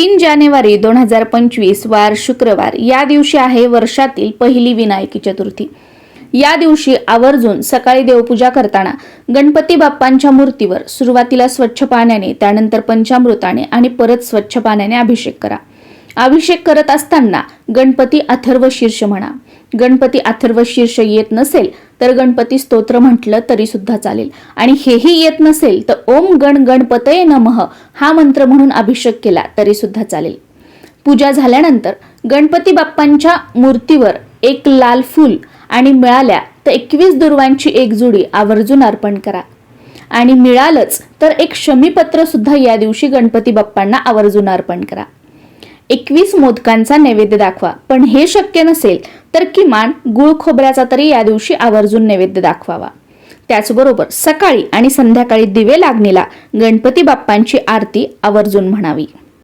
3 जानेवारी 2025 वार शुक्रवार या दिवशी आहे वर्षातील पहिली विनायकी चतुर्थी। या दिवशी आवर्जून सकाळी देवपूजा करताना गणपती बाप्पांच्या मूर्तीवर सुरुवातीला स्वच्छ पाण्याने, त्यानंतर पंचामृताने आणि परत स्वच्छ पाण्याने अभिषेक करा। अभिषेक करत असताना गणपती अथर्व शीर्ष म्हणा। गणपती अथर्व शीर्ष येत नसेल तर गणपती स्तोत्र म्हटलं तरी सुद्धा चालेल, आणि हेही येत नसेल तर ओम गण गणपतये नमः हा मंत्र म्हणून अभिषेक केला तरी सुद्धा चालेल। पूजा झाल्यानंतर गणपती बाप्पांच्या मूर्तीवर एक लाल फूल आणि मिळाल्या तर 21 दुर्वांची एक जोडी आवर्जून अर्पण करा, आणि मिळालंच तर एक शमीपत्र सुद्धा या दिवशी गणपती बाप्पांना आवर्जून अर्पण करा। 21 मोदकांचा नैवेद्य दाखवा, पण हे शक्य नसेल तर किमान गुळ खोबऱ्याचा तरी या दिवशी आवर्जून नैवेद्य दाखवावा। त्याचबरोबर सकाळी आणि संध्याकाळी दिवे लागणीला गणपती बाप्पांची आरती आवर्जून म्हणावी।